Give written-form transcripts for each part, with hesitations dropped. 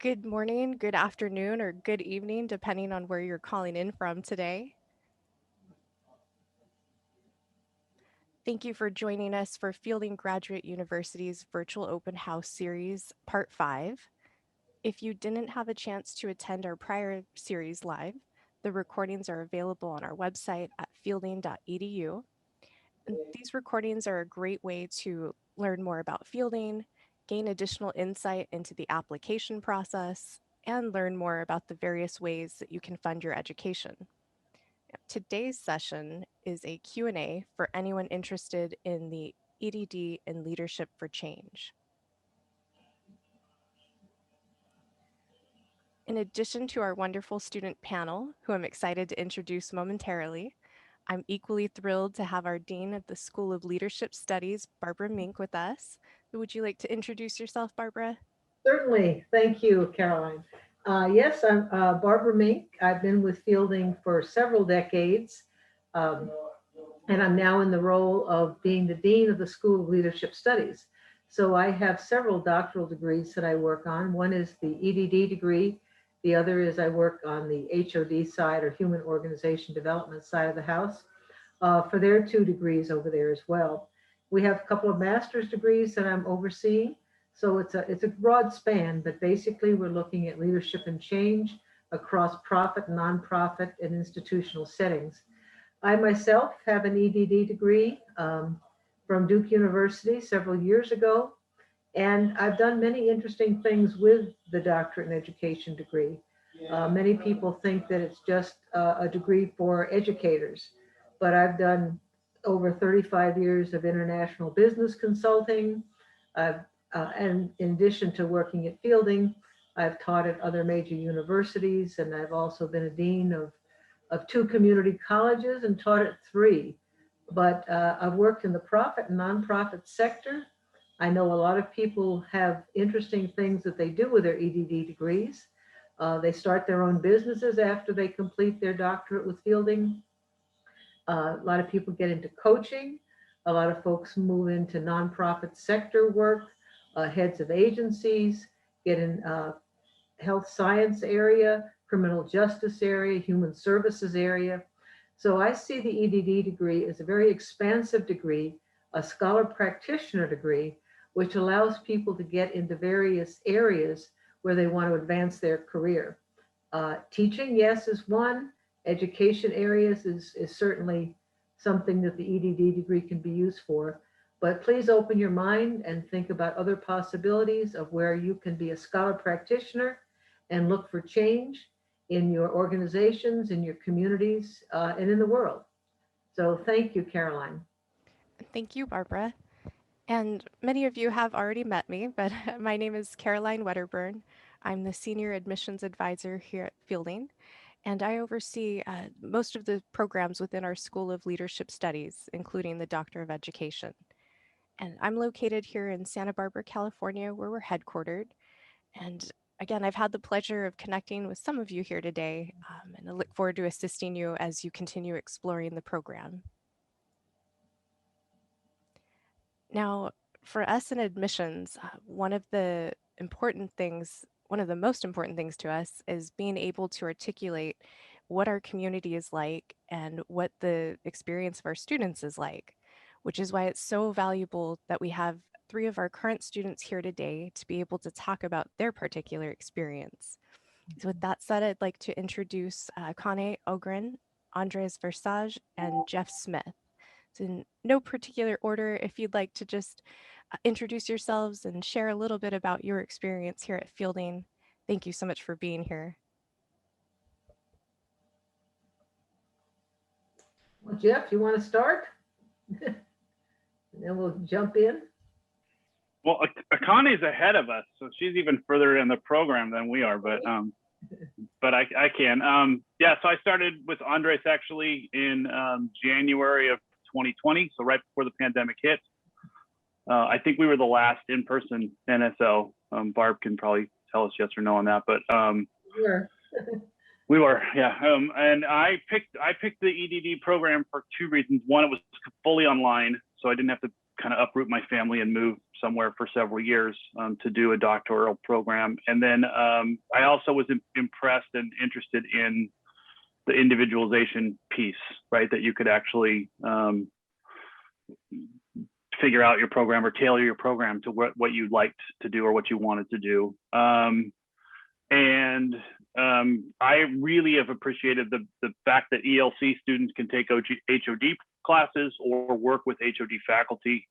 Good morning, good afternoon, or good evening, depending on where you're calling in from today. Thank you for joining us for Fielding Graduate University's Virtual Open House Series, Part 5. If you didn't have a chance to attend our prior series live, the recordings are available on our website at fielding.edu. And these recordings are a great way to learn more about fielding, gain additional insight into the application process, and learn more about the various ways that you can fund your education. Today's session is a Q&A for anyone interested in the EdD and Leadership for Change. In addition to our wonderful student panel, who I'm excited to introduce momentarily, I'm equally thrilled to have our Dean of the School of Leadership Studies, Barbara Mink, with us. Would you like to introduce yourself, Barbara? Certainly. Thank you, Caroline. Yes, I'm Barbara Mink. I've been with Fielding for several decades, um, and I'm now in the role of being the Dean of the School of Leadership Studies. So I have several doctoral degrees that I work on. One is the EdD degree. The other is I work on the HOD side, or Human Organization Development side of the house, for their 2 degrees over there as well. We have a couple of master's degrees that I'm overseeing. So it's a broad span, but basically we're looking at leadership and change across profit, nonprofit, and institutional settings. I myself have an EdD degree from Duke University several years ago, and I've done many interesting things with the doctorate in education degree. Many people think that it's just a degree for educators, but I've done over 35 years of international business consulting. And in addition to working at Fielding, I've taught at other major universities, and I've also been a dean of 2 community colleges and taught at 3. But I've worked in the profit and nonprofit sector. I know a lot of people have interesting things that they do with their EdD degrees. They start their own businesses after they complete their doctorate with Fielding. A lot of people get into coaching. A lot of folks move into nonprofit sector work, heads of agencies, get in health science area, criminal justice area, human services area. So I see the EdD degree as a very expansive degree, a scholar practitioner degree, which allows people to get into various areas where they want to advance their career. Teaching, yes, is one. Education areas is certainly something that the EdD degree can be used for. But please open your mind and think about other possibilities of where you can be a scholar practitioner and look for change in your organizations, in your communities, and in the world. So thank you, Caroline. Thank you, Barbara. And many of you have already met me, but my name is Caroline Wetterburn. I'm the Senior Admissions Advisor here at Fielding, and I oversee most of the programs within our School of Leadership Studies, including the Doctor of Education. And I'm located here in Santa Barbara, California, where we're headquartered. And again, I've had the pleasure of connecting with some of you here today, and I look forward to assisting you as you continue exploring the program. Now, for us in admissions, one of the most important things to us is being able to articulate what our community is like and what the experience of our students is like, which is why it's so valuable that we have 3 of our current students here today to be able to talk about their particular experience. So with that said, I'd like to introduce Kane Ogren, Andres Versage, and Jeff Smith. So in no particular order, if you'd like to just introduce yourselves and share a little bit about your experience here at Fielding. Thank you so much for being here. Well, Jeff, you want to start? And then we'll jump in. Well, Akane is ahead of us, so she's even further in the program than we are. But I can. Yeah, so I started with Andres actually in January of 2020, so right before the pandemic hit. I think we were the last in-person NSL. Barb can probably tell us yes or no on that, but Sure. we were, yeah. And I picked the EdD program for 2 reasons. One, it was fully online, so I didn't have to kind of uproot my family and move somewhere for several years to do a doctoral program. And then I also was impressed and interested in the individualization piece, right? That you could actually figure out your program or tailor your program to what you liked to do or what you wanted to do. I really have appreciated the fact that ELC students can take HOD classes or work with HOD faculty,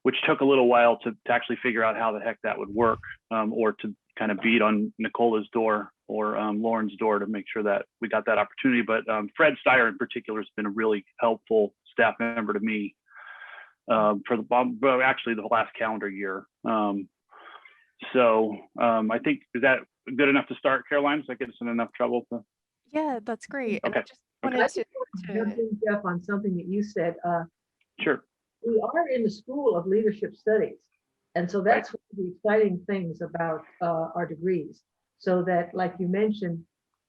which took a little while to actually figure out how the heck that would work, or to kind of beat on Nicola's door or Lauren's door to make sure that we got that opportunity. But Fred Steyer in particular has been a really helpful staff member to me for actually the last calendar year. So I think, is that good enough to start, Caroline? Does that get us in enough trouble? Yeah, that's great. And Okay. I just wanted to jump in, Jeff, on something that you said. Sure. We are in the School of Leadership Studies. And so that's one of the exciting things about our degrees. So that, like you mentioned,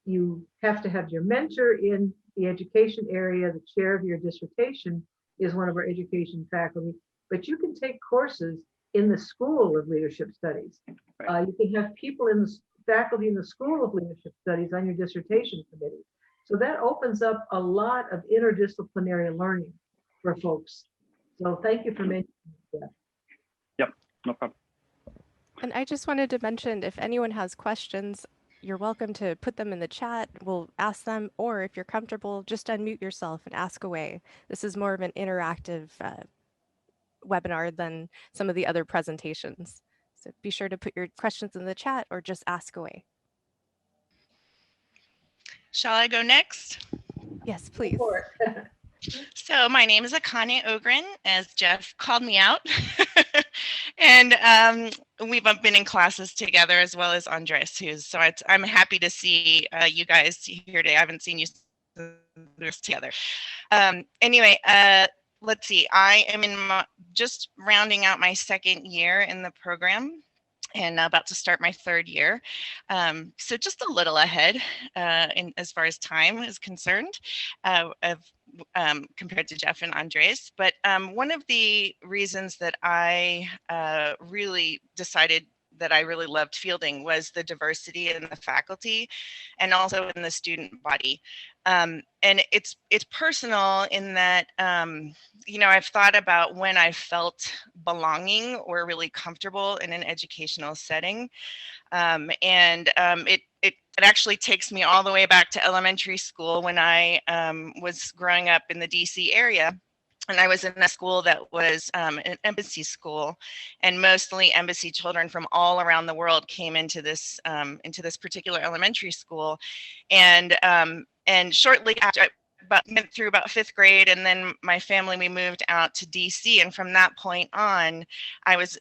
you have to have your mentor in the education area. The chair of your dissertation is one of our education faculty, but you can take courses in the School of Leadership Studies. You can have people in the faculty in the School of Leadership Studies on your dissertation committee. So that opens up a lot of interdisciplinary learning for folks. So thank you for mentioning that. Yep, no problem. And I just wanted to mention, if anyone has questions, you're welcome to put them in the chat. We'll ask them, or if you're comfortable, just unmute yourself and ask away. This is more of an interactive webinar than some of the other presentations. So be sure to put your questions in the chat or just ask away. Shall I go next? Yes, please. So my name is Akane Ogren, as Jeff called me out. And we've been in classes together, as well as Andres, so I'm happy to see you guys here today. I haven't seen you together. Anyway, let's see. I am just rounding out my second year in the program and about to start my third year. So just a little ahead as far as time is concerned compared to Jeff and Andres. But one of the reasons that I really decided that I really loved fielding was the diversity in the faculty and also in the student body. And it's personal in that, you know, I've thought about when I felt belonging or really comfortable in an educational setting. It actually takes me all the way back to elementary school when I was growing up in the DC area. And I was in a school that was an embassy school, and mostly embassy children from all around the world came into this particular elementary school. And shortly after, went through about fifth grade, and then my family, we moved out to DC. And from that point on, I was,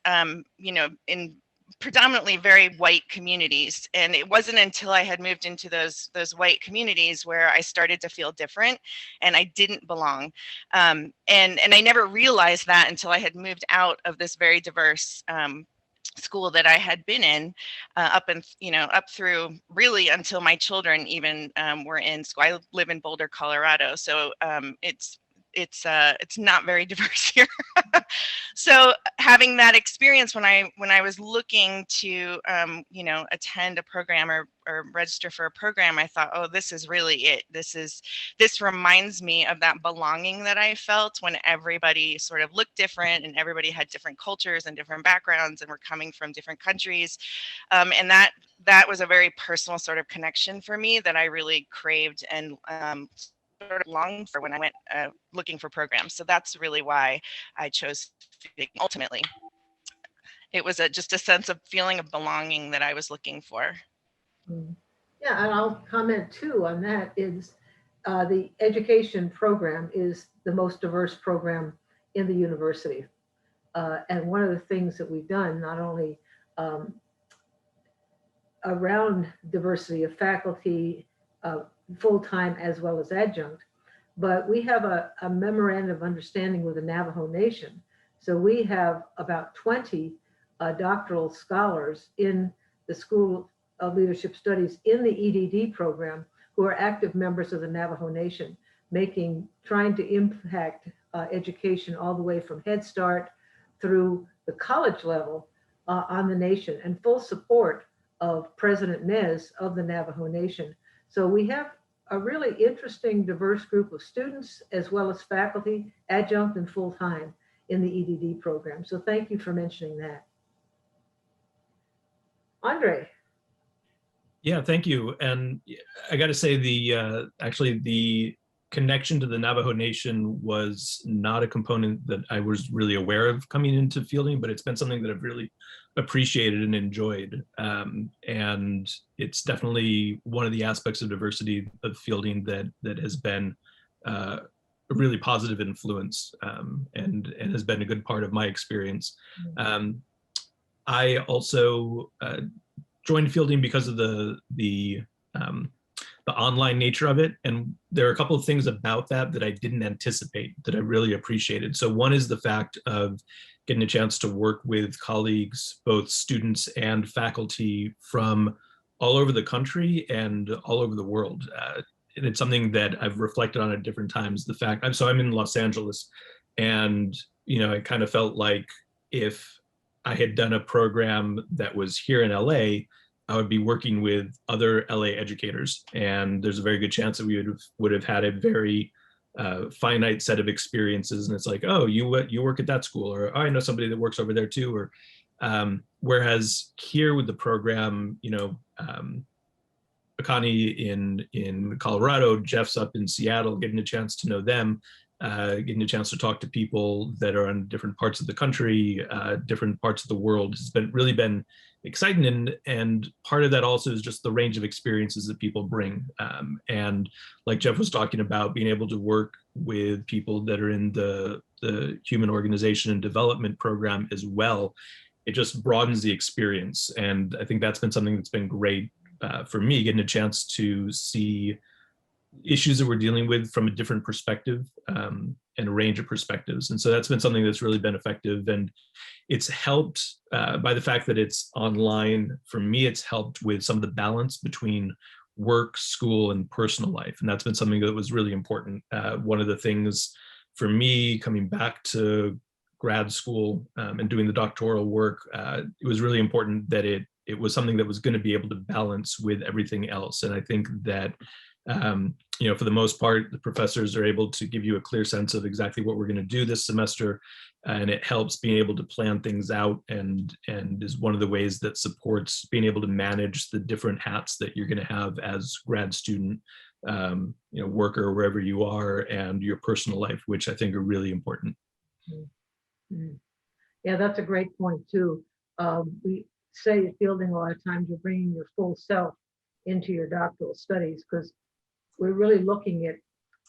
you know, in predominantly very white communities. And it wasn't until I had moved into those white communities where I started to feel different and I didn't belong. And I never realized that until I had moved out of this very diverse school that I had been in up through really until my children even were in school. I live in Boulder, Colorado. So it's not very diverse here. So having that experience when I was looking to you know, attend a program or register for a program, I thought, oh, this is really it. This reminds me of that belonging that I felt when everybody sort of looked different and everybody had different cultures and different backgrounds and were coming from different countries. And that was a very personal sort of connection for me that I really craved and sort of longed for when I went looking for programs. So that's really why I chose fielding. Ultimately, it was just a sense of feeling of belonging that I was looking for. Yeah, and I'll comment too on that. Is the education program is the most diverse program in the university. And one of the things that we've done, not only around diversity of faculty, full-time as well as adjunct, but we have a memorandum of understanding with the Navajo Nation. So we have about 20 doctoral scholars in the School of Leadership Studies in the EdD program who are active members of the Navajo Nation, trying to impact education all the way from Head Start through the college level on the nation, and full support of President Nez of the Navajo Nation. So we have a really interesting, diverse group of students, as well as faculty, adjunct and full-time in the EdD program. So thank you for mentioning that. Andre. Yeah, thank you. And I got to say, actually the connection to the Navajo Nation was not a component that I was really aware of coming into fielding, but it's been something that I've really appreciated and enjoyed. And it's definitely one of the aspects of diversity of fielding that has been a really positive influence, and has been a good part of my experience. I also joined fielding because of the online nature of it, and there are a couple of things about that I didn't anticipate that I really appreciated. So one is the fact of getting a chance to work with colleagues, both students and faculty from all over the country and all over the world. And it's something that I've reflected on at different times. The fact, I'm in Los Angeles, and I kind of felt like if I had done a program that was here in LA, I would be working with other LA educators, and there's a very good chance that we would have had a very finite set of experiences. And it's like, oh, you work at that school, or oh, I know somebody that works over there too. Or whereas here with the program, Akani in Colorado, Jeff's up in Seattle, getting a chance to know them, getting a chance to talk to people that are in different parts of the country, different parts of the world, has really been exciting. And part of that also is just the range of experiences that people bring. And like Jeff was talking about, being able to work with people that are in the human organization and development program as well, it just broadens the experience. And I think that's been something that's been great for me, getting a chance to see issues that we're dealing with from a different perspective, and a range of perspectives. And so that's been something that's really been effective. And it's helped by the fact that it's online. For me, it's helped with some of the balance between work, school, and personal life. And that's been something that was really important. One of the things for me coming back to grad school and doing the doctoral work, it was really important that it was something that was going to be able to balance with everything else. And I think that for the most part, the professors are able to give you a clear sense of exactly what we're going to do this semester, and it helps being able to plan things out, and is one of the ways that supports being able to manage the different hats that you're going to have as grad student, worker, wherever you are, and your personal life, which I think are really important. Mm-hmm. Yeah, that's a great point too. We say at fielding a lot of times you're bringing your full self into your doctoral studies, because we're really looking at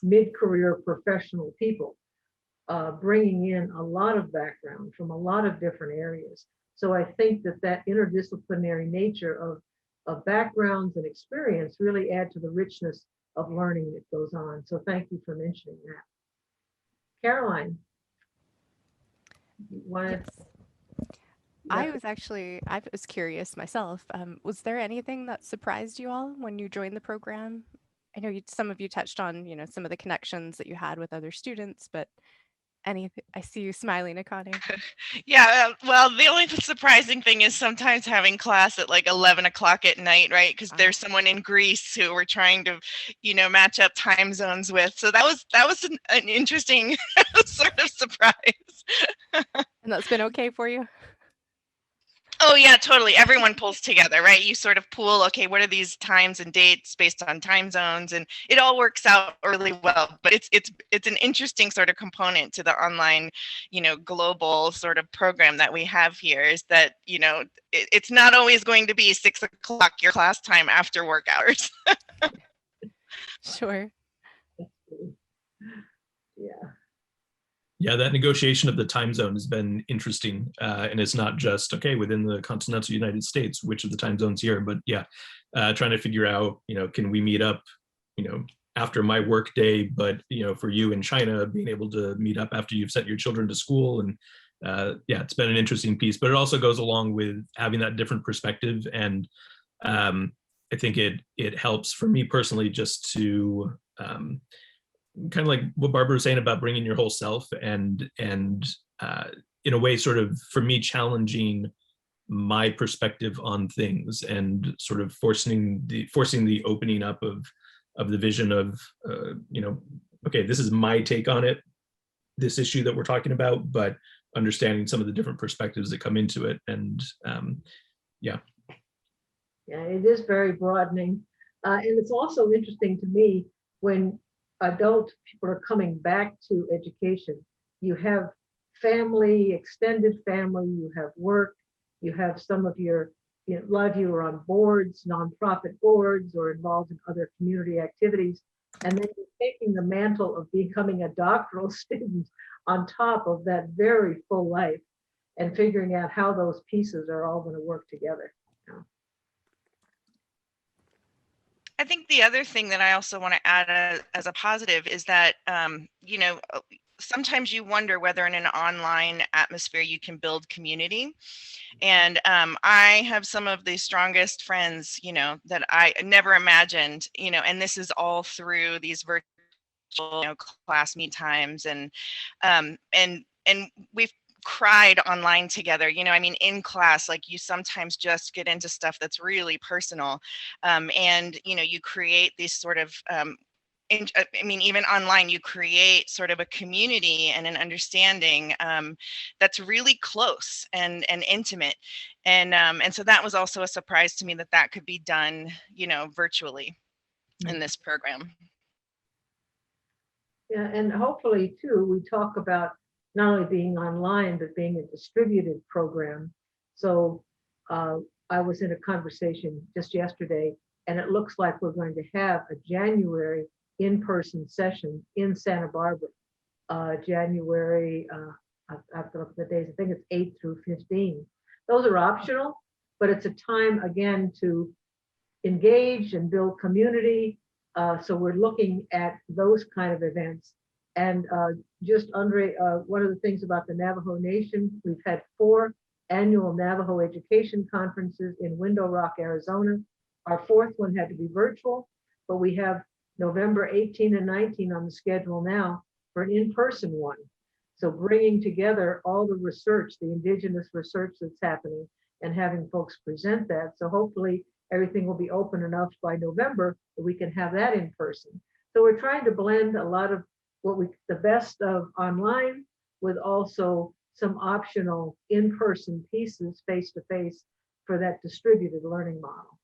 mid-career professional people, bringing in a lot of background from a lot of different areas. So I think that interdisciplinary nature of backgrounds and experience really add to the richness of learning that goes on. So thank you for mentioning that. Caroline, Yes. I was curious myself. Was there anything that surprised you all when you joined the program? I know some of you touched on, some of the connections that you had with other students, but anything? I see you smiling, Akane. Yeah, well, the only surprising thing is sometimes having class at like 11 o'clock at night, right? Because there's someone in Greece who we're trying to, match up time zones with. So that was an interesting sort of surprise. And that's been okay for you? Oh yeah, totally. Everyone pulls together, right? You sort of pool, okay, what are these times and dates based on time zones, and it all works out really well. But it's an interesting sort of component to the online, global sort of program that we have here, is that, it's not always going to be 6 o'clock your class time after work hours. Sure. Yeah. Yeah, that negotiation of the time zone has been interesting. And it's not just, okay, within the continental United States, which of the time zones here, but yeah, trying to figure out, can we meet up, after my work day, but, for you in China, being able to meet up after you've sent your children to school. And yeah, it's been an interesting piece, but it also goes along with having that different perspective. And I think it helps for me personally just to kind of like what Barbara was saying about bringing your whole self, and in a way sort of, for me, challenging my perspective on things, and sort of forcing the opening up of the vision of, okay, this is my take on it, this issue that we're talking about, but understanding some of the different perspectives that come into it. And yeah. Yeah, it is very broadening. And it's also interesting to me when adult people are coming back to education. You have family, extended family, you have work, you have some of your, a lot of you are on boards, nonprofit boards, or involved in other community activities. And then you're taking the mantle of becoming a doctoral student on top of that very full life, and figuring out how those pieces are all going to work together. I think the other thing that I also want to add as a positive is that, sometimes you wonder whether in an online atmosphere you can build community. And I have some of the strongest friends, that I never imagined, and this is all through these virtual class meet times, and we've cried online together, in class, like you sometimes just get into stuff that's really personal, and you create these sort of even online, you create sort of a community and an understanding that's really close and intimate, and so that was also a surprise to me that could be done, virtually in this program. Yeah, and hopefully too, we talk about not only being online, but being a distributed program. So I was in a conversation just yesterday, and it looks like we're going to have a January in-person session in Santa Barbara. January, I've got the days, I think it's 8 through 15. Those are optional, but it's a time again to engage and build community. So we're looking at those kind of events. And just Andre, one of the things about the Navajo Nation, we've had 4 annual Navajo education conferences in Window Rock, Arizona. Our 4th one had to be virtual, but we have November 18 and 19 on the schedule now for an in-person one. So bringing together all the research, the indigenous research that's happening, and having folks present that. So hopefully everything will be open enough by November that we can have that in person. So we're trying to blend a lot of the best of online with also some optional in-person pieces face-to-face for that distributed learning model.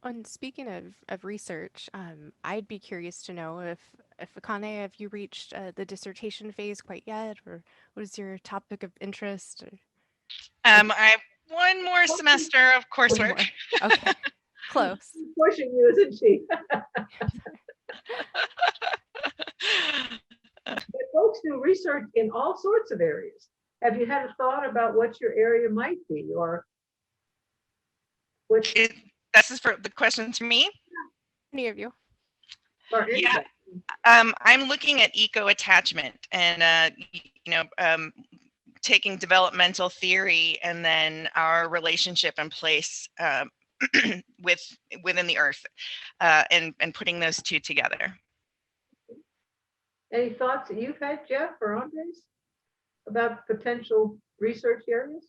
And speaking of research, I'd be curious to know if Akane, have you reached the dissertation phase quite yet, or what is your topic of interest? I have one more semester of coursework. Okay, close. Pushing you, isn't she? But folks do research in all sorts of areas. Have you had a thought about what your area might be, or what? This is for the question to me? Any of you? Yeah, I'm looking at eco-attachment and, taking developmental theory and then our relationship in place within the earth, and putting those two together. Any thoughts that you've had, Jeff or Andres, about potential research areas?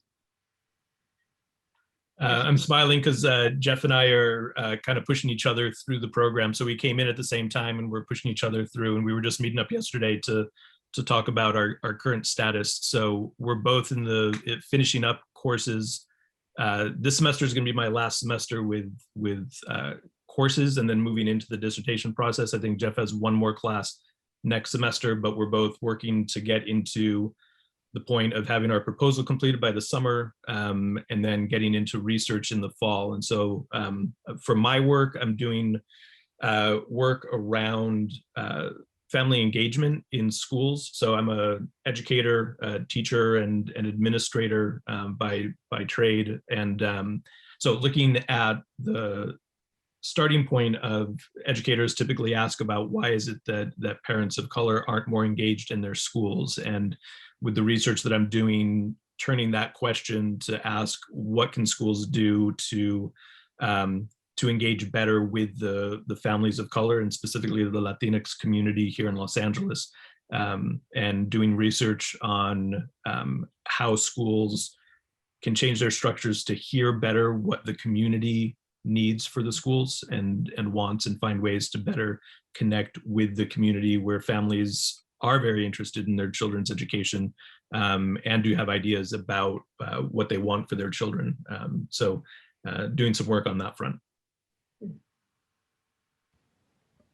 I'm smiling because Jeff and I are kind of pushing each other through the program. So we came in at the same time and we're pushing each other through, and we were just meeting up yesterday to talk about our current status. So we're both finishing up courses. This semester is going to be my last semester with courses, and then moving into the dissertation process. I think Jeff has one more class next semester, but we're both working to get into the point of having our proposal completed by the summer, and then getting into research in the fall. And so for my work, I'm doing work around family engagement in schools. So I'm an educator, a teacher, and an administrator by trade. And so looking at the starting point of educators typically ask about why is it that parents of color aren't more engaged in their schools, and with the research that I'm doing, turning that question to ask what can schools do to to engage better with the families of color, and specifically the Latinx community here in Los Angeles, and doing research on how schools can change their structures to hear better what the community needs for the schools and wants, and find ways to better connect with the community where families are very interested in their children's education, and do have ideas about what they want for their children. So doing some work on that front.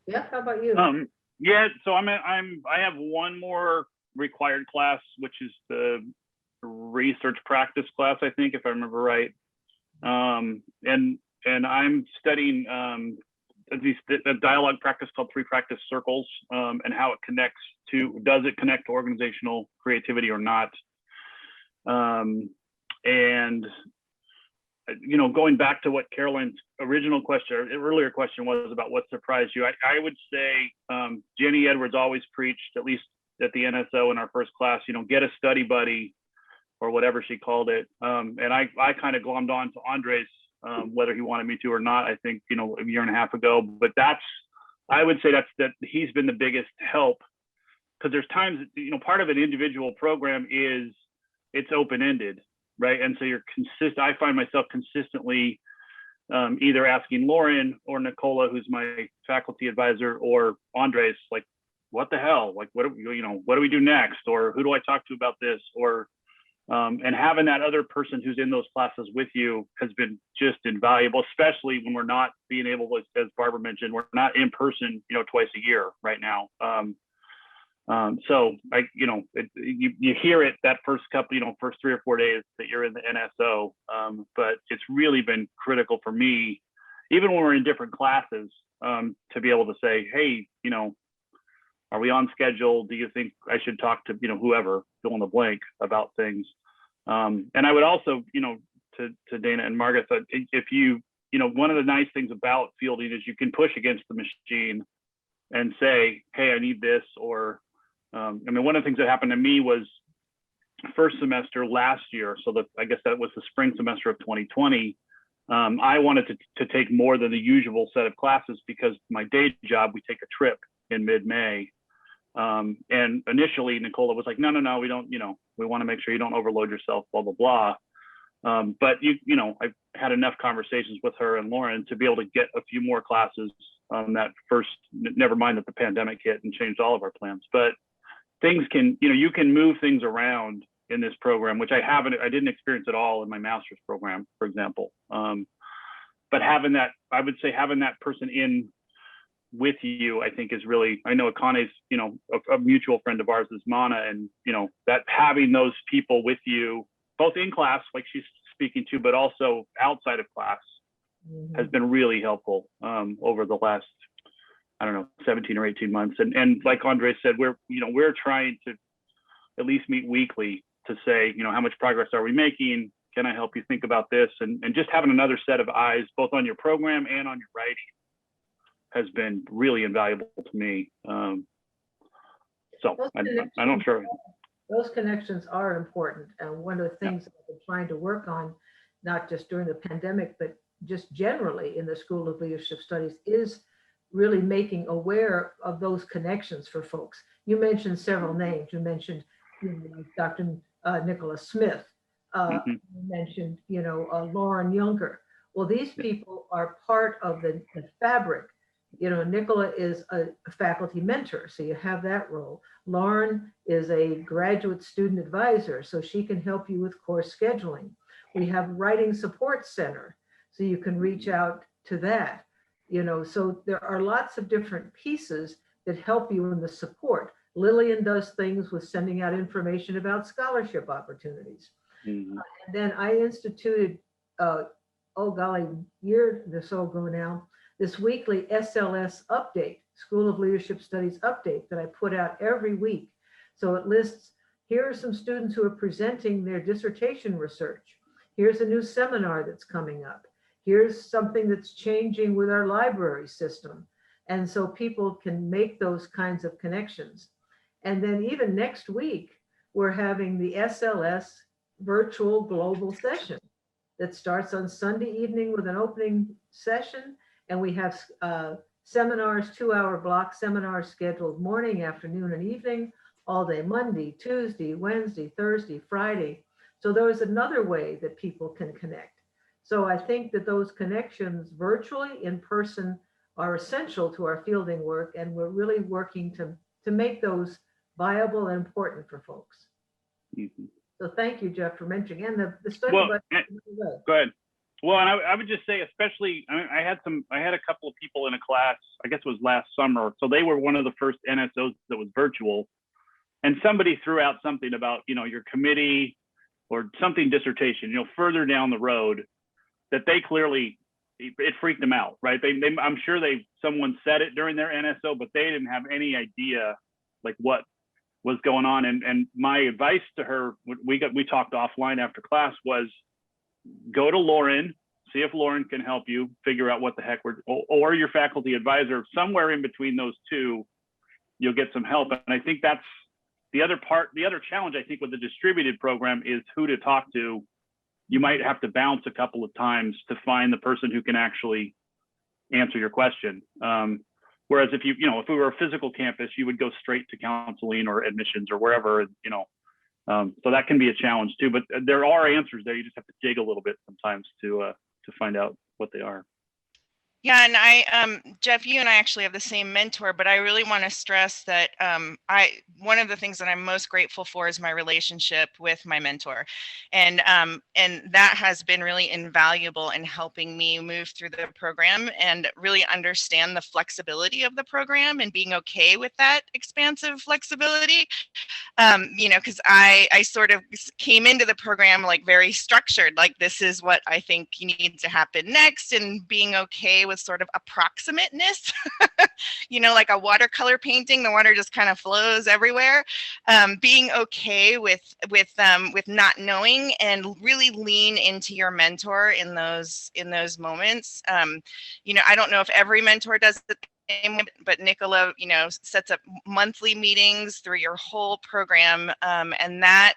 Yeah, how about you? Yeah, so I have one more required class, which is the research practice class, I think, if I remember right. And I'm studying a dialogue practice called 3 Practice Circles, and how it connects to, does it connect to organizational creativity or not? And you know, going back to what Caroline's original question, or earlier question, was about what surprised you, I would say Jenny Edwards always preached, at least at the NSO in our first class, you know, get a study buddy, or whatever she called it. And I kind of glommed on to Andres, whether he wanted me to or not, I think, you know, a year and a half ago. But I would say that he's been the biggest help, because there's times, you know, part of an individual program is it's open-ended, right? And so I find myself consistently either asking Lauren or Nicola, who's my faculty advisor, or Andres, like, what the hell? Like, what do we do next? Or who do I talk to about this? Or and having that other person who's in those classes with you has been just invaluable, especially when we're not being able to, as Barbara mentioned, we're not in person, you know, twice a year right now. So you hear it that first couple, you know, first 3 or 4 days that you're in the NSO, but it's really been critical for me, even when we're in different classes, to be able to say, hey, you know, are we on schedule? Do you think I should talk to, you know, whoever, fill in the blank, about things? And I would also, you know, to Dana and Margaretha, if you know, one of the nice things about fielding is you can push against the machine and say, hey, I need this. Or, I mean, one of the things that happened to me was first semester last year. So I guess that was the spring semester of 2020. I wanted to take more than the usual set of classes because my day job, we take a trip in mid-May. And initially Nicola was like, no, we don't, you know, we want to make sure you don't overload yourself, blah, blah, blah. But you know, I've had enough conversations with her and Lauren to be able to get a few more classes on that first, never mind that the pandemic hit and changed all of our plans, but things can, you know, you can move things around in this program, which I didn't experience at all in my master's program, for example. But having that, I would say having that person in with you, I think is really, I know Akane's, you know, a mutual friend of ours is Mana, and, you know, that having those people with you, both in class, like she's speaking to, but also outside of class, has been really helpful over the last, I don't know, 17 or 18 months. And like Andre said, we're trying to at least meet weekly to say, you know, how much progress are we making? Can I help you think about this? And just having another set of eyes, both on your program and on your writing, has been really invaluable to me. So I'm not sure. Those connections are important. And one of the things that I've been trying to work on, not just during the pandemic, but just generally in the School of Leadership Studies, is really making aware of those connections for folks. You mentioned several names. You mentioned, you know, Dr. Nicholas Smith. You mentioned, you know, Lauren Younger. Well, these people are part of the fabric. You know, Nicola is a faculty mentor, so you have that role. Lauren is a graduate student advisor, so she can help you with course scheduling. We have Writing Support Center, so you can reach out to that. You know, so there are lots of different pieces that help you in the support. Lillian does things with sending out information about scholarship opportunities. And then I instituted, year or so ago now, this weekly SLS update, School of Leadership Studies update, that I put out every week. So it lists, here are some students who are presenting their dissertation research. Here's a new seminar that's coming up. Here's something that's changing with our library system. And so people can make those kinds of connections. And then even next week, we're having the SLS virtual global session that starts on Sunday evening with an opening session, and we have seminars, 2-hour block seminars scheduled morning, afternoon, and evening, all day, Monday, Tuesday, Wednesday, Thursday, Friday. So there's another way that people can connect. So I think that those connections virtually, in person, are essential to our fielding work, and we're really working to make those viable and important for folks. Mhm. So thank you, Jeff, for mentioning. And the study Well, about go ahead. Well, and I would just say, especially, I had a couple of people in a class, I guess it was last summer. So they were one of the first NSOs that was virtual. And somebody threw out something about, your committee or something dissertation, further down the road, that they clearly, it freaked them out, right? I'm sure someone said it during their NSO, but they didn't have any idea like what was going on. And my advice to her, we talked offline after class, was go to Lauren, see if Lauren can help you figure out what the heck or your faculty advisor. Somewhere in between those two, you'll get some help. And I think that's the other challenge, I think, with the distributed program is who to talk to. You might have to bounce a couple of times to find the person who can actually answer your question. Whereas if if we were a physical campus, you would go straight to counseling or admissions or wherever, so that can be a challenge too, but there are answers there. You just have to dig a little bit sometimes to find out what they are. Yeah, and Jeff, you and I actually have the same mentor, but I really want to stress that one of the things that I'm most grateful for is my relationship with my mentor, and that has been really invaluable in helping me move through the program and really understand the flexibility of the program and being okay with that expansive flexibility. Because I sort of came into the program like very structured, like this is what I think needs to happen next, and being okay with sort of approximateness, like a watercolor painting, the water just kind of flows everywhere. Being okay with not knowing and really lean into your mentor in those moments. I don't know if every mentor does it, but Nicola, sets up monthly meetings through your whole program, and that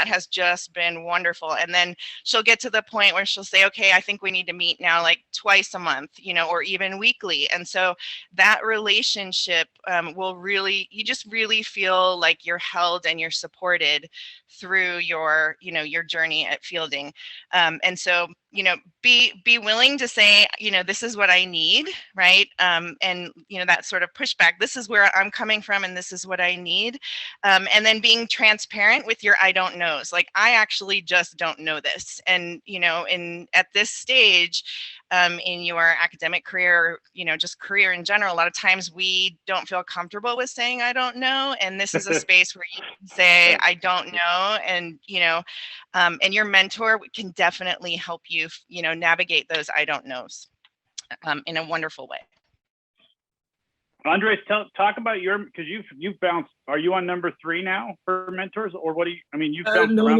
has just been wonderful. And then she'll get to the point where she'll say, okay, I think we need to meet now like twice a month, or even weekly. And so that relationship you just really feel like you're held and you're supported through your journey at fielding. And so, be willing to say, this is what I need, right? And, that sort of pushback, this is where I'm coming from and this is what I need. And then being transparent with your I don't knows. Like, I actually just don't know this. And, at this stage in your academic career, just career in general, a lot of times we don't feel comfortable with saying I don't know. And this is a space where you can say I don't know. And, and your mentor can definitely help you, navigate those I don't knows in a wonderful way. Andres, talk about because you've bounced. Are you on number 3 now for mentors, or what do you? I mean, you've bounced no, around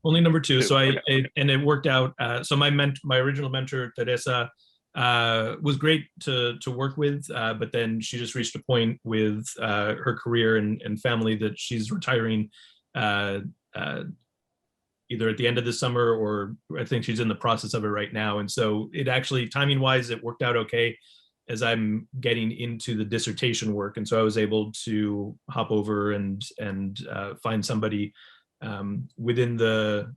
only number two. So okay. and it worked out. So my original mentor, Teresa, was great to work with, but then she just reached a point with her career and family that she's retiring either at the end of the summer, or I think she's in the process of it right now. And so it actually, timing wise, it worked out okay as I'm getting into the dissertation work. And so I was able to hop over and find somebody within the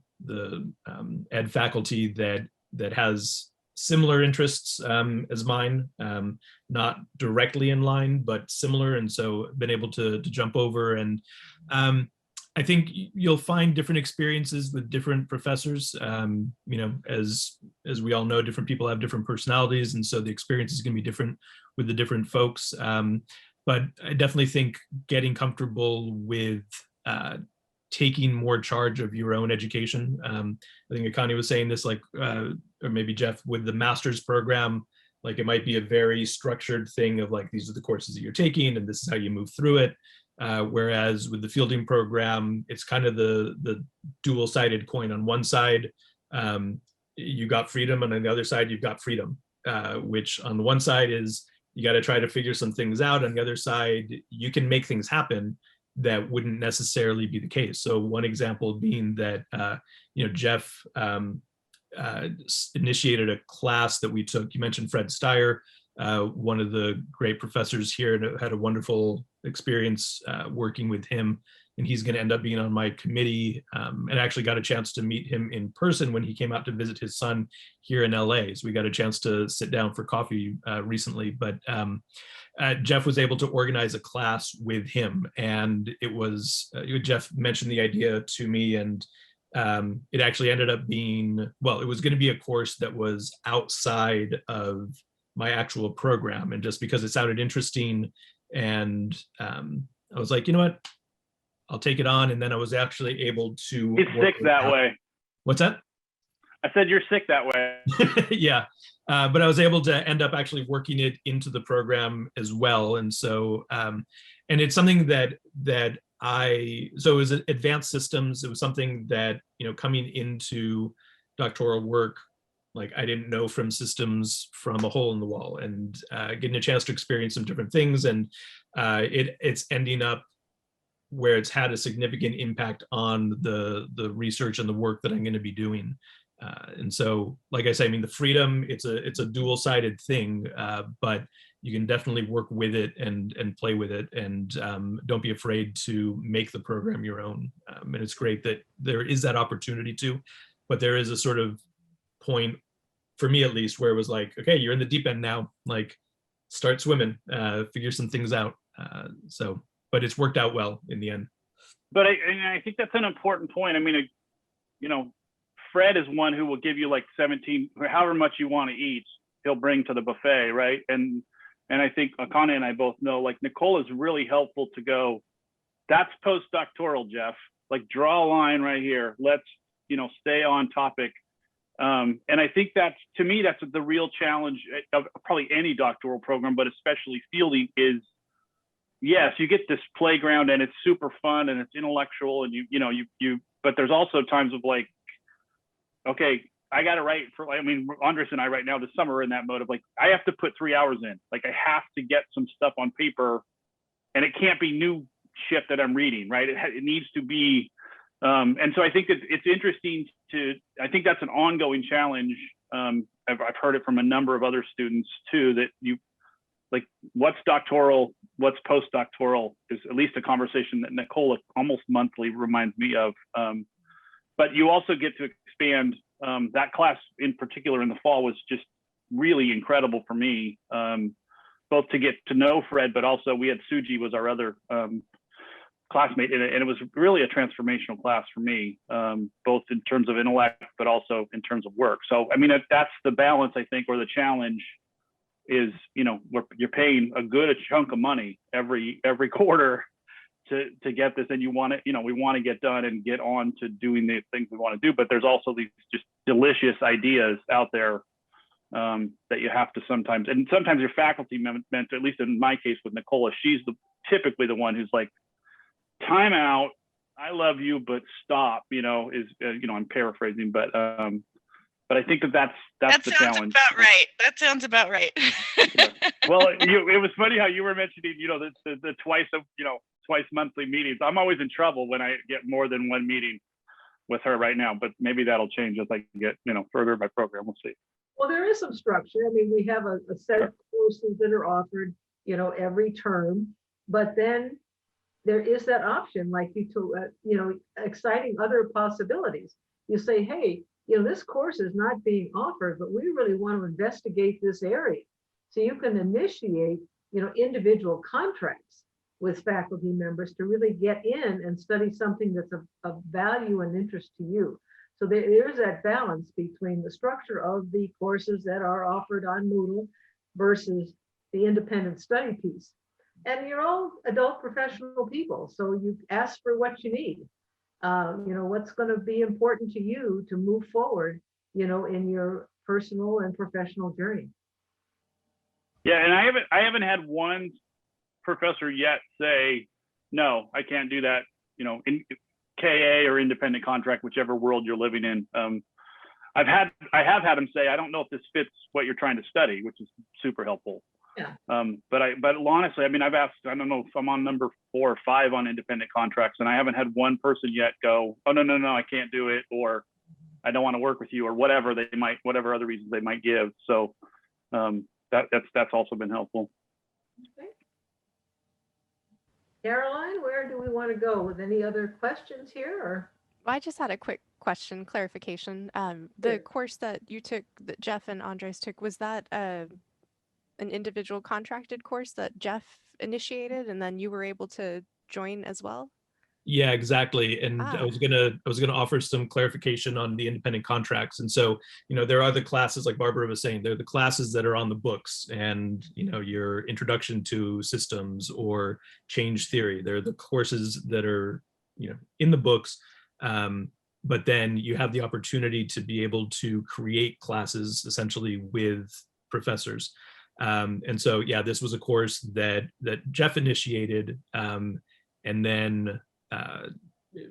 ed faculty that has similar interests as mine, not directly in line, but similar. And so been able to jump over. And I think you'll find different experiences with different professors. As we all know, different people have different personalities, and so the experience is going to be different with the different folks. But I definitely think getting comfortable with taking more charge of your own education. I think Akani was saying this, or maybe Jeff, with the master's program, like it might be a very structured thing of like, these are the courses that you're taking and this is how you move through it. Whereas with the fielding program, it's kind of the dual-sided coin. On one side, you got freedom, and on the other side, you've got freedom, which on the one side is you got to try to figure some things out. On the other side, you can make things happen that wouldn't necessarily be the case. So one example being that, Jeff initiated a class that we took. You mentioned Fred Steyer, one of the great professors here, and had a wonderful experience working with him. And he's going to end up being on my committee, and actually got a chance to meet him in person when he came out to visit his son here in LA. So we got a chance to sit down for coffee recently. But Jeff was able to organize a class with him, and it was Jeff mentioned the idea to me, and it actually ended up being, well, it was going to be a course that was outside of my actual program, and just because it sounded interesting, and I was like, you know what, I'll take it on. And then I was actually able to. He's sick that way. What's that? I said you're sick that way. Yeah, but I was able to end up actually working it into the program as well. And so, and it's something that so it was advanced systems. It was something that, coming into doctoral work, like I didn't know from systems from a hole in the wall, and getting a chance to experience some different things. And it's ending up where it's had a significant impact on the research and the work that I'm going to be doing. And so, like I say, I mean, the freedom, it's a dual-sided thing, but you can definitely work with it and play with it, and don't be afraid to make the program your own. And it's great that there is that opportunity to, but there is a sort of point, for me at least, where it was like, okay, you're in the deep end now, like start swimming, figure some things out. But it's worked out well in the end. But I think that's an important point. I mean, Fred is one who will give you like 17, or however much you want to eat, he'll bring to the buffet, right? And I think Akane and I both know, like, Nicole is really helpful to go, that's postdoctoral, Jeff. Like, draw a line right here. Let's, stay on topic. And I think that's, to me, that's the real challenge of probably any doctoral program, but especially fielding is, yes, you get this playground and it's super fun and it's intellectual, and but there's also times of like, okay, I got to write Andres and I right now this summer are in that mode of like, I have to put 3 hours in. Like, I have to get some stuff on paper, and it can't be new shit that I'm reading, right? It needs to be, and so I think it's interesting I think that's an ongoing challenge. I've heard it from a number of other students too, that like, what's doctoral, what's postdoctoral is at least a conversation that Nicole almost monthly reminds me of. But you also get to expand. That class in particular in the fall was just really incredible for me, both to get to know Fred, but also we had Suji was our other classmate, and it was really a transformational class for me, both in terms of intellect, but also in terms of work. So, I mean, that's the balance, I think, or the challenge is, you're paying a good chunk of money every quarter to get this, and we want to get done and get on to doing the things we want to do. But there's also these just delicious ideas out there that you have to sometimes your faculty meant, at least in my case with Nicola, she's typically the one who's like, time out, I love you, but stop, I'm paraphrasing, but I think that's the challenge. That sounds about right. Yeah. Well, it was funny how you were mentioning, the twice monthly meetings. I'm always in trouble when I get more than one meeting with her right now, but maybe that'll change as I get, further by program. We'll see. Well, there is some structure. I mean, we have a set of courses that are offered, every term, but then there is that option, like exciting other possibilities. You say, hey, this course is not being offered, but we really want to investigate this area. So you can initiate, individual contracts with faculty members to really get in and study something that's of value and interest to you. So there's that balance between the structure of the courses that are offered on Moodle versus the independent study piece. And you're all adult professional people, so you ask for what you need. What's going to be important to you to move forward, in your personal and professional journey. Yeah, and I haven't had one professor yet say, no, I can't do that, in KA or independent contract, whichever world you're living in. I have had them say, I don't know if this fits what you're trying to study, which is super helpful. Yeah. But honestly, I mean, I've asked, I don't know if I'm on number 4 or 5 on independent contracts, and I haven't had one person yet go, oh, no, I can't do it. Or, I don't want to work with you, or whatever other reasons they might give. So that's also been helpful. Okay. Caroline, where do we want to go? With any other questions here, or? I just had a quick question, clarification. The Sure. course that you took, that Jeff and Andres took, was that an individual contracted course that Jeff initiated and then you were able to join as well? Yeah, exactly. And I Ah, was gonna offer some clarification on the independent contracts. And so, there are the classes, like Barbara was saying, they're the classes that are on the books, and your introduction to systems or change theory. They're the courses that are in the books. But then you have the opportunity to be able to create classes essentially with professors. And so, yeah, this was a course that Jeff initiated, and then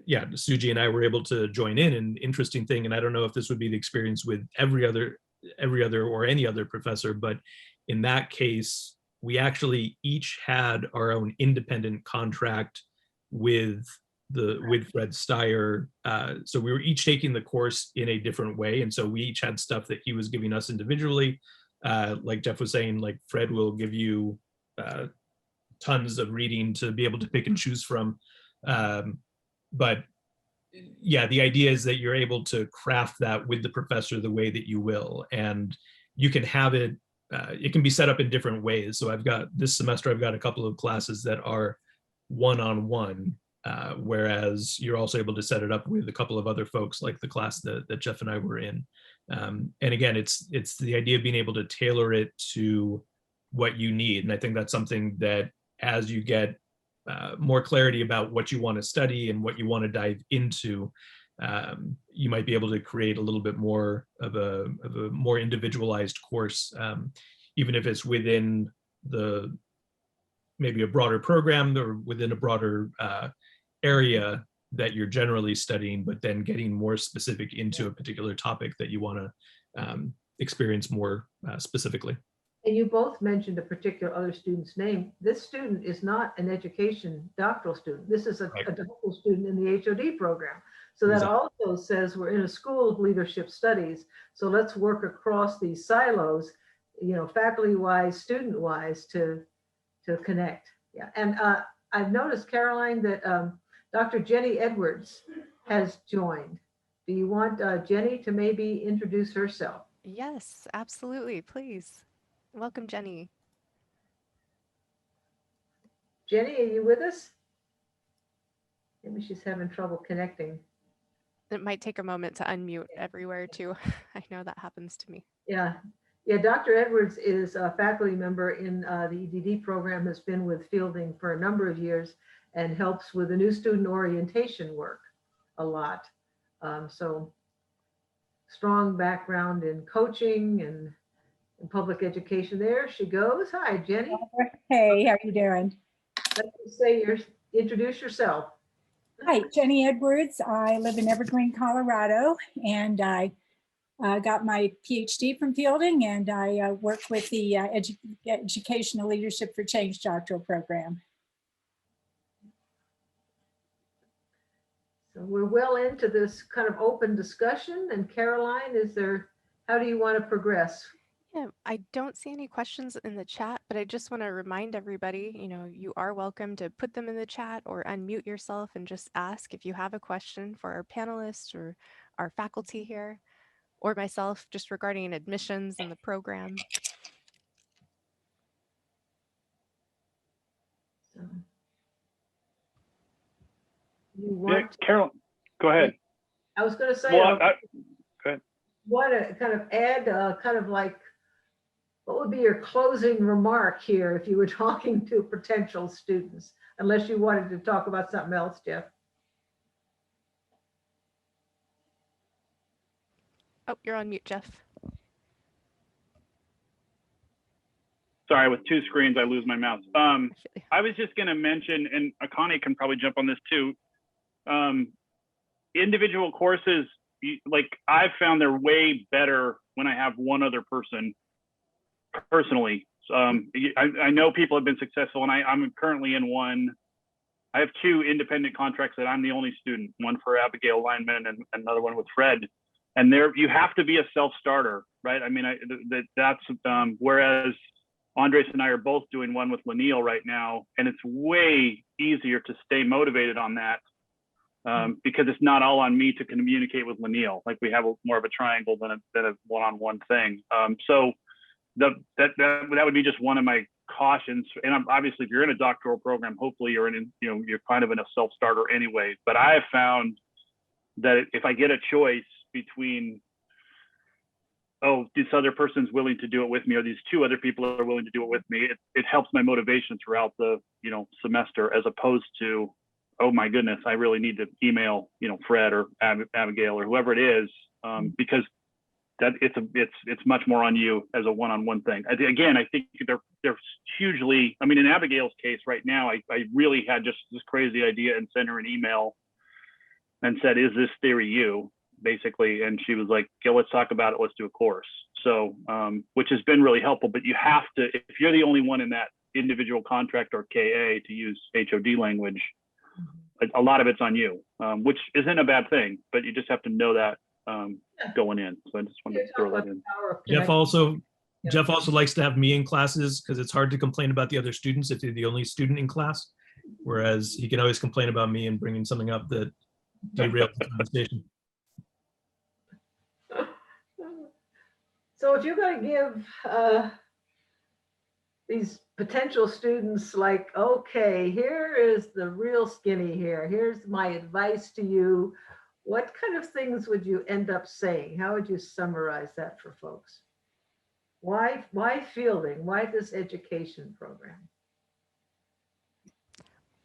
yeah, Suji and I were able to join in. An interesting thing, and I don't know if this would be the experience with every other or any other professor, but in that case, we actually each had our own independent contract with Fred Steyer. So we were each taking the course in a different way, and so we each had stuff that he was giving us individually. Like Jeff was saying, like Fred will give you tons of reading to be able to pick and choose from. But yeah, the idea is that you're able to craft that with the professor the way that you will, and you can have it. It can be set up in different ways. So this semester I've got a couple of classes that are one-on-one, whereas you're also able to set it up with a couple of other folks, like the class that Jeff and I were in. And again, it's the idea of being able to tailor it to what you need. And I think that's something that, as you get more clarity about what you want to study and what you want to dive into, you might be able to create a little bit more of a more individualized course, even if it's within maybe a broader program or within a broader area that you're generally studying, but then getting more specific into a particular topic that you want to experience more specifically. And you both mentioned a particular other student's name. This student is not an education doctoral student. This is a doctoral student in the HOD program. So that also says we're in a school of leadership studies. So let's work across these silos, faculty-wise, student-wise, to connect. Yeah, and I've noticed, Caroline, that Dr. Jenny Edwards has joined. Do you want Jenny to maybe introduce herself? yes, absolutely, please. Welcome, Jenny. Jenny, are you with us? Maybe she's having trouble connecting. It might take a moment to unmute everywhere too. I know that happens to me. Yeah, Dr. Edwards is a faculty member in the EdD program, has been with Fielding for a number of years and helps with the new student orientation work a lot. So strong background in coaching and in public education. There she goes. Hi, Jenny. Hey, how are you doing? Let's say introduce yourself. Hi, Jenny Edwards. I live in Evergreen, Colorado, and I got my PhD from Fielding, and I work with the Educational Leadership for Change doctoral program. So we're well into this kind of open discussion. And Caroline, how do you want to progress? Yeah, I don't see any questions in the chat, but I just want to remind everybody, you are welcome to put them in the chat or unmute yourself and just ask if you have a question for our panelists or our faculty here, or myself, just regarding admissions in the program. So, you want Carol, go ahead. I was going to say, Well, go ahead. Want to kind of add kind of like, what would be your closing remark here if you were talking to potential students, unless you wanted to talk about something else, Jeff? Oh, you're on mute, Jeff. Sorry, with two screens, I lose my mouse. I was just going to mention, and Akani can probably jump on this too. Individual courses, like I've found they're way better when I have one other person personally. I know people have been successful, and I'm currently in one. I have two independent contracts that I'm the only student, one for Abigail Lineman and another one with Fred. and there you have to be a self-starter, right? I mean, that's whereas Andres and I are both doing one with Lanil right now, and it's way easier to stay motivated on that because it's not all on me to communicate with Lanil. Like we have more of a triangle than a one-on-one thing. So that would be just one of my cautions. And obviously, if you're in a doctoral program, hopefully you're you're kind of in a self-starter anyway. But I have found that if I get a choice between, oh, this other person's willing to do it with me, or these two other people are willing to do it with me, it helps my motivation throughout the semester, as opposed to, oh my goodness, I really need to email Fred or Abigail or whoever it is, because that it's much more on you as a one-on-one thing. Again, I think they're hugely. I mean, in Abigail's case right now, I really had just this crazy idea and sent her an email and said, "Is this theory you?" basically, and she was like, "Yeah, let's talk about it. Let's do a course." So, which has been really helpful. But you have to, if you're the only one in that individual contract or KA, to use HOD language, a lot of it's on you, which isn't a bad thing. But you just have to know that going in. So I just wanted to throw that in. Jeff also likes to have me in classes because it's hard to complain about the other students if you're the only student in class, whereas he can always complain about me and bringing something up that derails the conversation. So if you're going to give these potential students, like, okay, here is the real skinny here, here's my advice to you, what kind of things would you end up saying? How would you summarize that for folks? Why Fielding? Why this education program?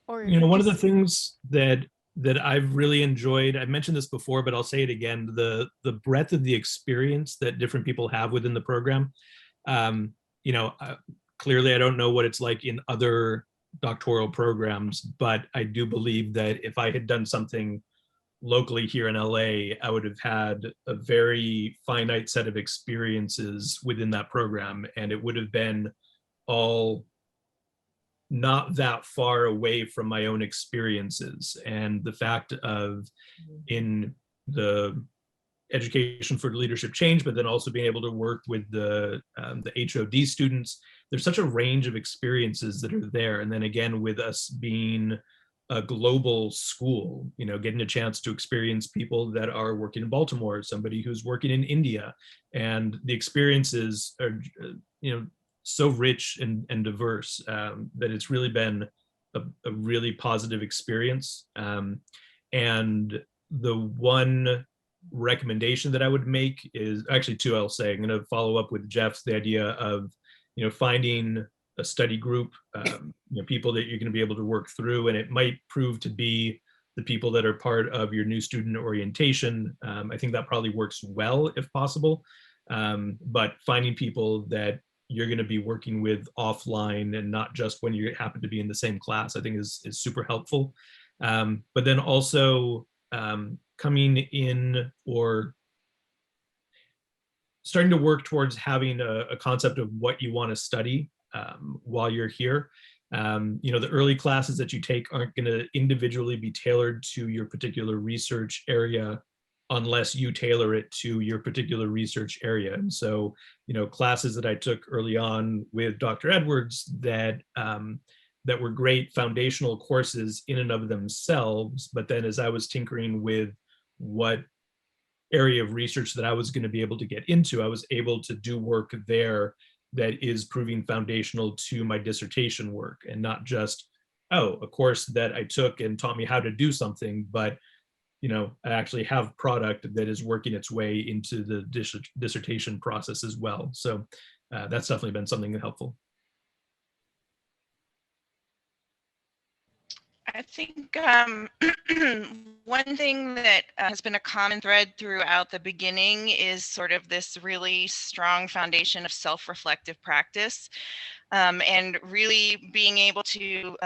Or one of the things that I've really enjoyed, I've mentioned this before, but I'll say it again, the breadth of the experience that different people have within the program. Clearly I don't know what it's like in other doctoral programs, but I do believe that if I had done something locally here in LA, I would have had a very finite set of experiences within that program, and it would have been all not that far away from my own experiences. And the fact of, in the education for leadership change, but then also being able to work with the HOD students, there's such a range of experiences that are there. And then again, with us being a global school, getting a chance to experience people that are working in Baltimore, somebody who's working in India, and the experiences are, so rich and diverse that it's really been a really positive experience. And the one recommendation that I would make is actually two. I'll say I'm going to follow up with Jeff's, the idea of finding a study group, people that you're going to be able to work through, and it might prove to be the people that are part of your new student orientation. I think that probably works well if possible, but finding people that you're going to be working with offline and not just when you happen to be in the same class, I think is super helpful. But then also coming in or starting to work towards having a concept of what you want to study while you're here. The early classes that you take aren't going to individually be tailored to your particular research area unless you tailor it to your particular research area. And so, classes that I took early on with Dr. Edwards that were great foundational courses in and of themselves, but then as I was tinkering with what area of research that I was going to be able to get into, I was able to do work there that is proving foundational to my dissertation work, and not just, a course that I took and taught me how to do something, but I actually have product that is working its way into the dissertation process as well. So that's definitely been something helpful. I think one thing that has been a common thread throughout the beginning is sort of this really strong foundation of self-reflective practice, and really being able to,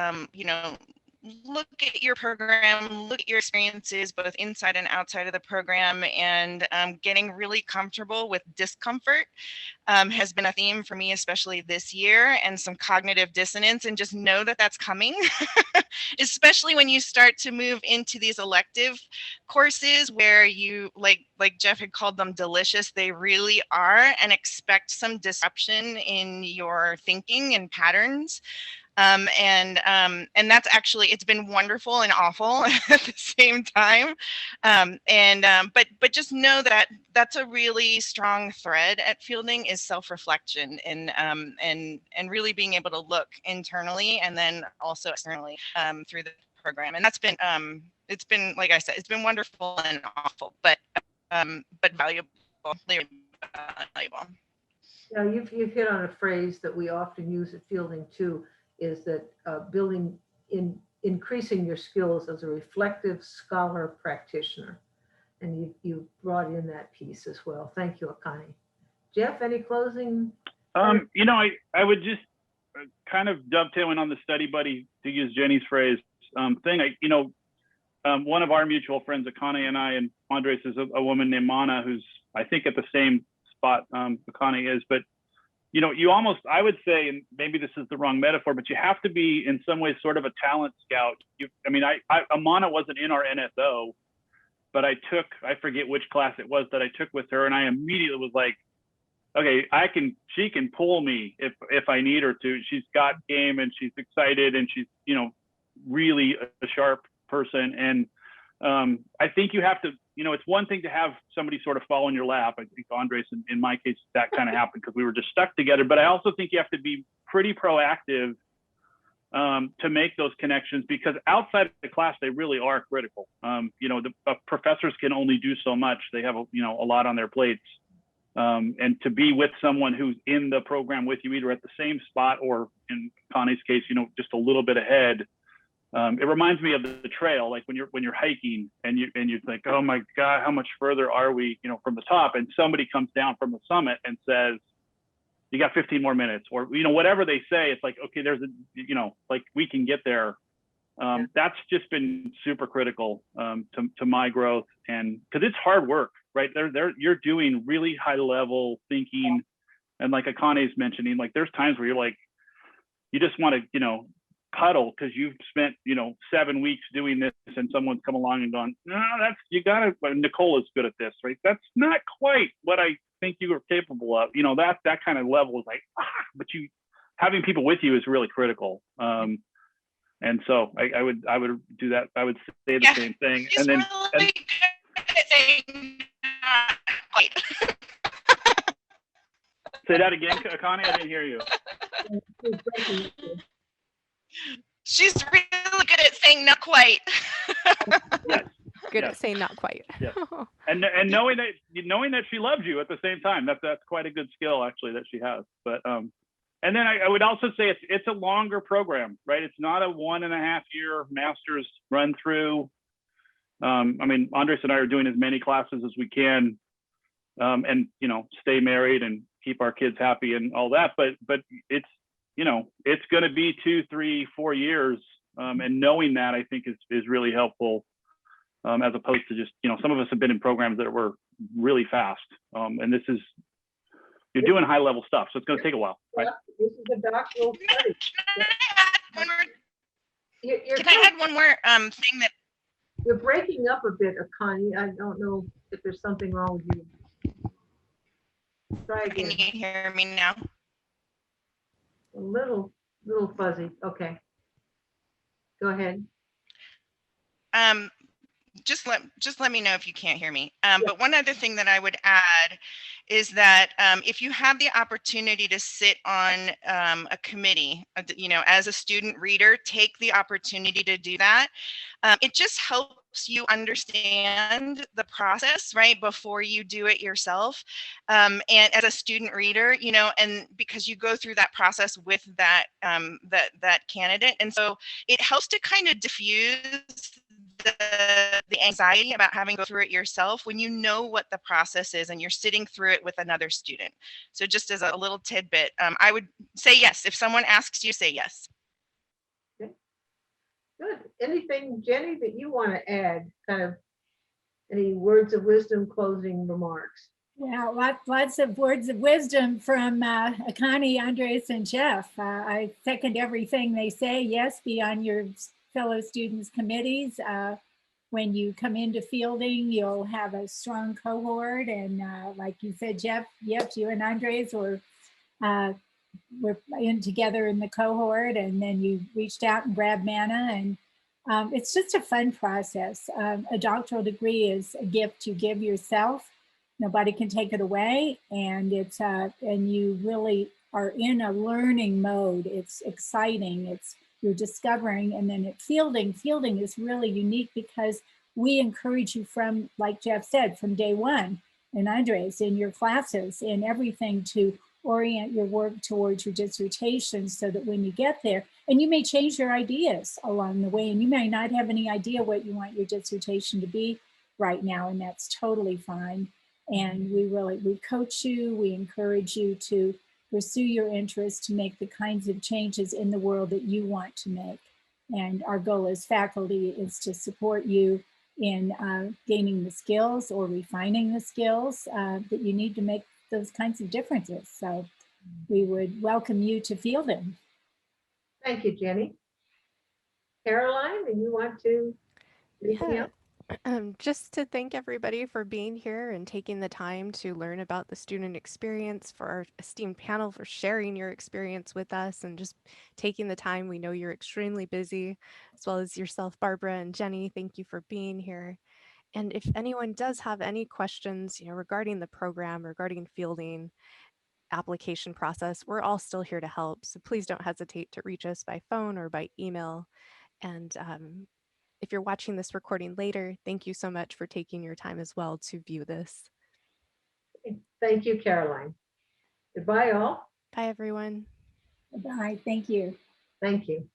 look at your program, look at your experiences both inside and outside of the program, and getting really comfortable with discomfort has been a theme for me, especially this year, and some cognitive dissonance, and just know that that's coming, especially when you start to move into these elective courses where you, like Jeff had called them delicious, they really are, and expect some disruption in your thinking and patterns. And that's actually, it's been wonderful and awful at the same time. But just know that that's a really strong thread at Fielding, is self-reflection, and really being able to look internally and then also externally through the program. And that's been it's been, like I said, it's been wonderful and awful, but valuable, valuable. Yeah, you've hit on a phrase that we often use at Fielding too, is that increasing your skills as a reflective scholar practitioner. And you brought in that piece as well. Thank you, Akani. Jeff, any closing? You know, I would just kind of dovetailing on the study buddy, to use Jenny's phrase, thing. One of our mutual friends, Akani and I, and Andres, is a woman named Mana, who's I think at the same spot Akani is, but you almost, I would say, and maybe this is the wrong metaphor, but you have to be in some ways sort of a talent scout. Amana wasn't in our NSO, but I forget which class it was that I took with her, and I immediately was like, okay, she can pull me if I need her to. She's got game, and she's excited, and she's, really a sharp person. And I think you have to, it's one thing to have somebody sort of fall in your lap. I think Andres, in my case, that kind of happened because we were just stuck together. But I also think you have to be pretty proactive to make those connections, because outside of the class, they really are critical. The professors can only do so much. They have, a lot on their plates. And to be with someone who's in the program with you, either at the same spot or, in Connie's case, just a little bit ahead. It reminds me of the trail, like when you're hiking and you think, oh my God, how much further are we, from the top? And somebody comes down from the summit and says, you got 15 more minutes, or, whatever they say. It's like, okay, there's like we can get there. That's just been super critical to my growth, and because it's hard work, right? You're doing really high level thinking, and like Akane's mentioning, like there's times where you're like, you just want to, puddle because you've spent 7 weeks doing this, and someone's come along and gone, no, Nicole is good at this, right? That's not quite what I think you are capable of. That kind of level is like, but having people with you is really critical. And so I would do that. I would say the same thing. And then really say that again, Akani. I didn't hear you. She's really good at saying not quite. Yes. Good at saying not quite. Yes. And knowing that she loves you at the same time, that's quite a good skill actually that she has. But and then I would also say it's a longer program, right? It's not a 1.5 year master's run through. Andres and I are doing as many classes as we can, and stay married and keep our kids happy and all that. But it's it's going to be 2, 3, 4 years, and knowing that I think is really helpful, as opposed to just some of us have been in programs that were really fast, and this is. You're doing high level stuff, so it's going to take a while, right? This is a doctoral study. Can I add one more thing that you're breaking up a bit, Akani. I don't know if there's something wrong with you. Try again. Can you hear me now? A little fuzzy. Okay. Go ahead. Just let me know if you can't hear me. But one other thing that I would add is that if you have the opportunity to sit on a committee, as a student reader, take the opportunity to do that. It just helps you understand the process, right, before you do it yourself. And as a student reader, and because you go through that process with that candidate, and so it helps to kind of diffuse the anxiety about having to go through it yourself when you know what the process is and you're sitting through it with another student. So just as a little tidbit, I would say yes. If someone asks you, say yes. Okay. Good. Anything, Jenny, that you want to add? Kind of any words of wisdom, closing remarks? Well, lots of words of wisdom from Akani, Andres, and Jeff. I second everything they say. Yes, be on your fellow students' committees. When you come into fielding, you'll have a strong cohort. And like you said, Jeff, yep, you and Andres uh, were in together in the cohort, and then you reached out and grabbed manna. And it's just a fun process. A doctoral degree is a gift you give yourself. Nobody can take it away, and it's and you really are in a learning mode. It's exciting. You're discovering, and then fielding is really unique because we encourage you from, like Jeff said, from day one, and Andres, in your classes, in everything, to orient your work towards your dissertation so that when you get there, and you may change your ideas along the way, and you may not have any idea what you want your dissertation to be right now, and that's totally fine. And we coach you, we encourage you to pursue your interests, to make the kinds of changes in the world that you want to make. And our goal as faculty is to support you in gaining the skills or refining the skills that you need to make those kinds of differences. So we would welcome you to fielding. Thank you, Jenny. Caroline, do you want to? Anything Yeah. else? Just to thank everybody for being here and taking the time to learn about the student experience, for our esteemed panel for sharing your experience with us and just taking the time. We know you're extremely busy, as well as yourself, Barbara and Jenny. Thank you for being here. And if anyone does have any questions, regarding the program, regarding fielding, application process, we're all still here to help. So please don't hesitate to reach us by phone or by email. And if you're watching this recording later, thank you so much for taking your time as well to view this. Thank you, Caroline. Goodbye, all. Bye, everyone. Bye. Thank you. Thank you.